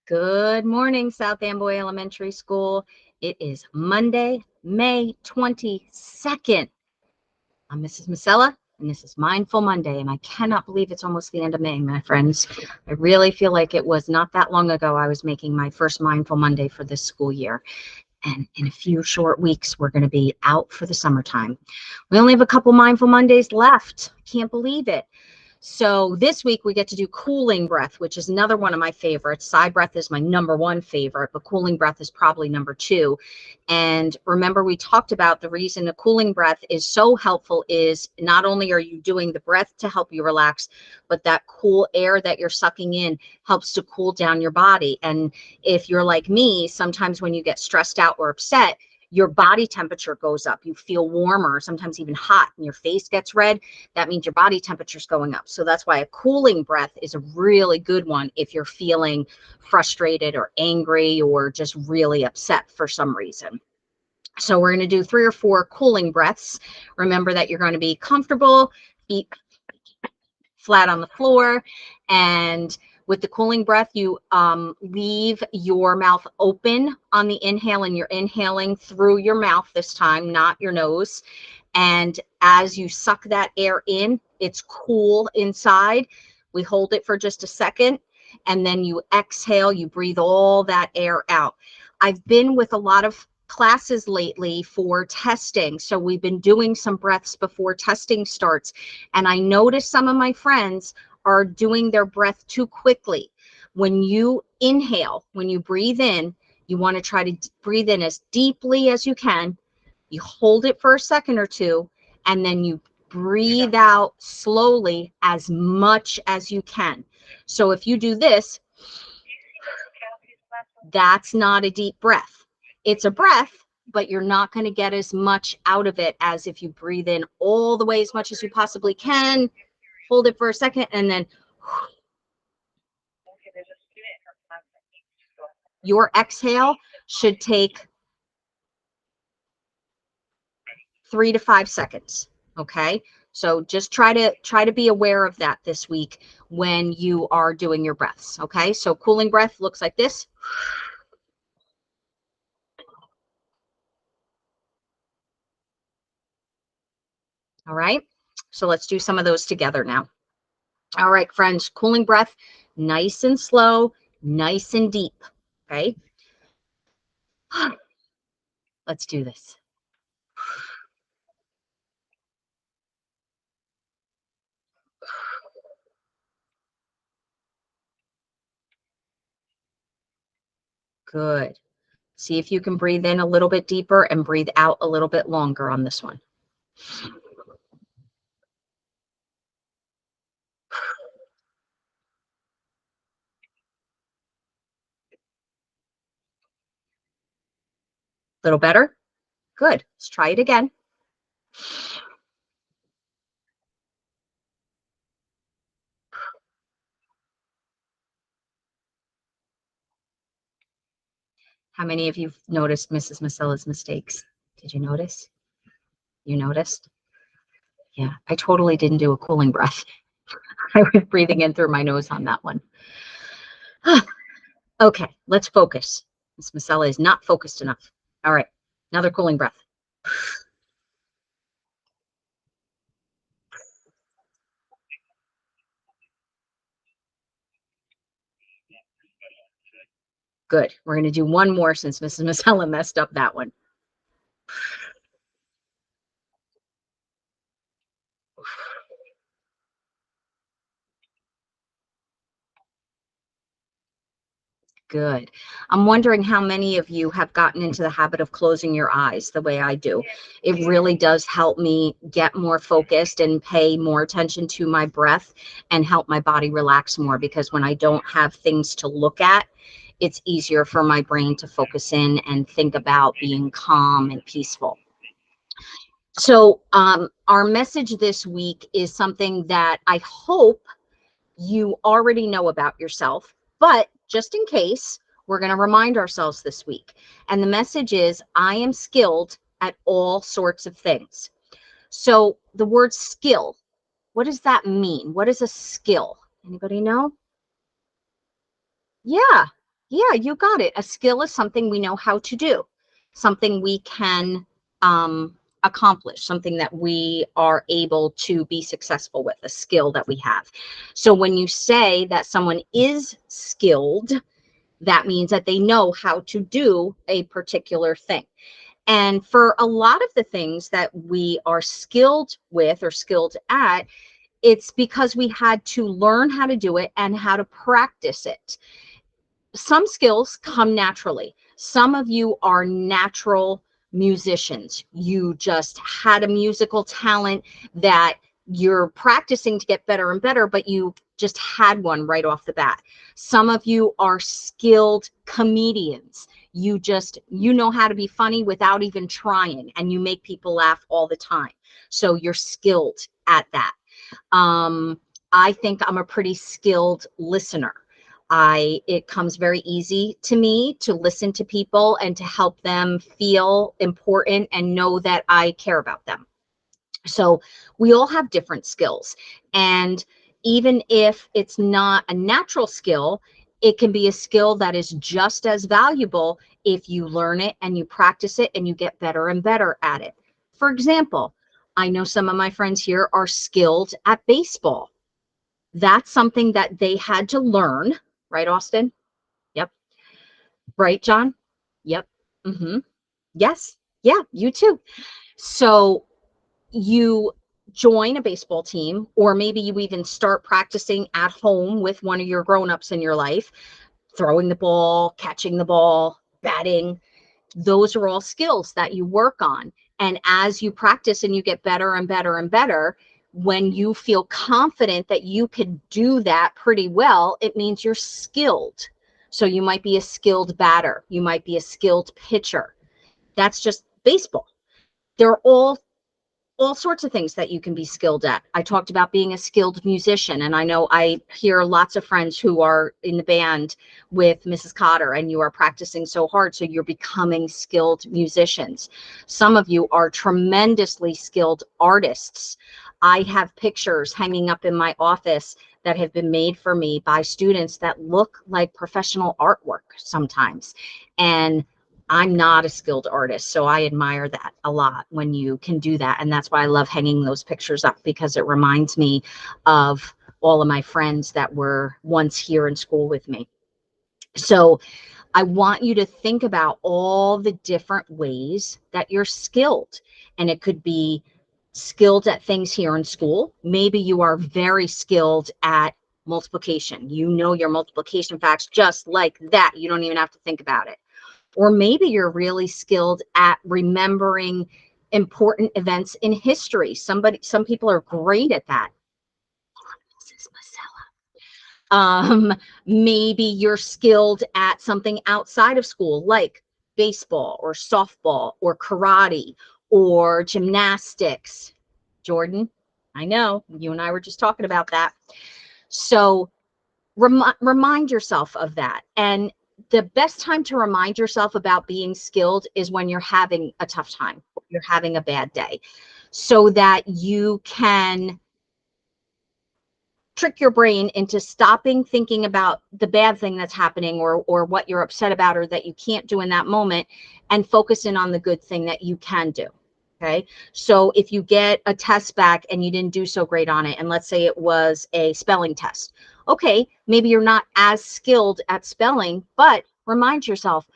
Good morning, South Amboy Elementary School. It is Monday, May 22nd. I'm Mrs. Masella, and this is Mindful Monday, and I cannot believe it's almost the end of May, my friends. I really feel like it was not that long ago I was making my first Mindful Monday for this school year. And in a few short weeks, we're going to be out for the summertime. We only have a couple Mindful Mondays left. Can't believe it. So this week we get to do cooling breath, which is another one of my favorites. Sigh breath is my #1 favorite, but cooling breath is probably #2. And remember, we talked about the reason a cooling breath is so helpful is not only are you doing the breath to help you relax, but that cool air that you're sucking in helps to cool down your body. And if you're like me, sometimes when you get stressed out or upset, your body temperature goes up. You feel warmer, sometimes even hot, and your face gets red. That means your body temperature is going up. So that's why a cooling breath is a really good one if you're feeling frustrated or angry or just really upset for some reason. So we're going to do 3 or 4 cooling breaths. Remember that you're going to be comfortable, feet flat on the floor, and with the cooling breath, you leave your mouth open on the inhale, and you're inhaling through your mouth this time, not your nose. And as you suck that air in, it's cool inside. We hold it for just a second, and then you exhale, you breathe all that air out. I've been with a lot of classes lately for testing. So we've been doing some breaths before testing starts. And I noticed some of my friends are doing their breath too quickly. When you inhale, when you breathe in, you want to try to breathe in as deeply as you can. You hold it for a second or two, and then you breathe out slowly as much as you can. So if you do this, that's not a deep breath. It's a breath, but you're not going to get as much out of it as if you breathe in all the way as much as you possibly can, hold it for a second, and then your exhale should take 3 to 5 seconds. Okay. So just try to be aware of that this week when you are doing your breaths. Okay. So cooling breath looks like this. All right. So let's do some of those together now. All right, friends, cooling breath, nice and slow, nice and deep. Okay. Let's do this. Good. See if you can breathe in a little bit deeper and breathe out a little bit longer on this one. Little better? Good. Let's try it again. How many of you noticed Mrs. Masella's mistakes? Did you notice? You noticed? Yeah, I totally didn't do a cooling breath. I was breathing in through my nose on that one. Okay, let's focus. Miss Masella is not focused enough. All right, another cooling breath. Good. We're going to do one more since Mrs. Masella messed up that one. Good. I'm wondering how many of you have gotten into the habit of closing your eyes the way I do. It really does help me get more focused and pay more attention to my breath and help my body relax more, because when I don't have things to look at, it's easier for my brain to focus in and think about being calm and peaceful. So our message this week is something that I hope you already know about yourself, but just in case, we're going to remind ourselves this week. And the message is, I am skilled at all sorts of things. So the word skill, what does that mean? What is a skill? Anybody know? Yeah. Yeah, you got it. A skill is something we know how to do, something we can accomplish, something that we are able to be successful with, a skill that we have. So when you say that someone is skilled, that means that they know how to do a particular thing. And for a lot of the things that we are skilled with or skilled at, it's because we had to learn how to do it and how to practice it. Some skills come naturally. Some of you are natural musicians. You just had a musical talent that you're practicing to get better and better, but you just had one right off the bat. Some of you are skilled comedians. You know how to be funny without even trying, and you make people laugh all the time. So you're skilled at that. I think I'm a pretty skilled listener. It comes very easy to me to listen to people and to help them feel important and know that I care about them. So we all have different skills. And even if it's not a natural skill, it can be a skill that is just as valuable if you learn it and you practice it and you get better and better at it. For example, I know some of my friends here are skilled at baseball. That's something that they had to learn, right, Austin? Yep. Right, John? Yep. Mm-hmm. Yes. Yeah, you too. So you join a baseball team, or maybe you even start practicing at home with one of your grown-ups in your life, throwing the ball, catching the ball, batting. Those are all skills that you work on. And as you practice and you get better and better and better, when you feel confident that you can do that pretty well, it means you're skilled. So you might be a skilled batter, you might be a skilled pitcher. That's just baseball. There are all sorts of things that you can be skilled at. I talked about being a skilled musician, and I know I hear lots of friends who are in the band with Mrs. Cotter, and you are practicing so hard, so you're becoming skilled musicians. Some of you are tremendously skilled artists. I have pictures hanging up in my office that have been made for me by students that look like professional artwork sometimes. And I'm not a skilled artist, so I admire that a lot when you can do that. And that's why I love hanging those pictures up, because it reminds me of all of my friends that were once here in school with me. So I want you to think about all the different ways that you're skilled. And it could be skilled at things here in school. Maybe you are very skilled at multiplication. You know your multiplication facts just like that. You don't even have to think about it. Or maybe you're really skilled at remembering important events in history. Some people are great at that. Mrs. Maybe you're skilled at something outside of school, like baseball or softball or karate or gymnastics. Jordan, I know you and I were just talking about that. So remind yourself of that. And the best time to remind yourself about being skilled is when you're having a tough time, you're having a bad day, so that you can trick your brain into stopping thinking about the bad thing that's happening, or what you're upset about or that you can't do in that moment, and focus in on the good thing that you can do. Okay. So if you get a test back and you didn't do so great on it, and let's say it was a spelling test, okay, maybe you're not as skilled at spelling, but remind yourself,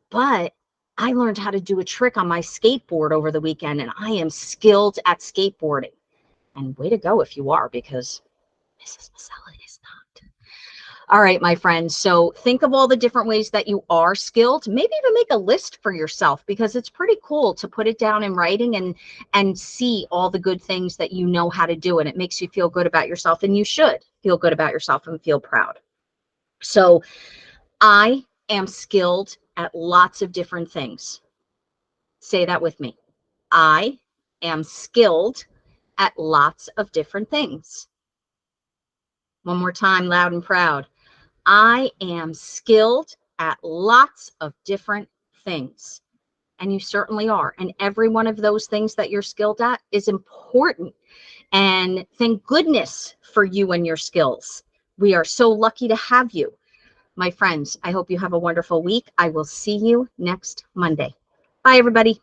but I learned how to do a trick on my skateboard over the weekend, and I am skilled at skateboarding. And way to go if you are, because Mrs. Masella is not. All right, my friends. So think of all the different ways that you are skilled. Maybe even make a list for yourself, because it's pretty cool to put it down in writing and see all the good things that you know how to do. And it makes you feel good about yourself, and you should feel good about yourself and feel proud. So I am skilled at lots of different things. Say that with me. I am skilled at lots of different things. One more time, loud and proud. I am skilled at lots of different things. And you certainly are. And every one of those things that you're skilled at is important. And thank goodness for you and your skills. We are so lucky to have you. my friends, I hope you have a wonderful week. I will see you next Monday. Bye, everybody.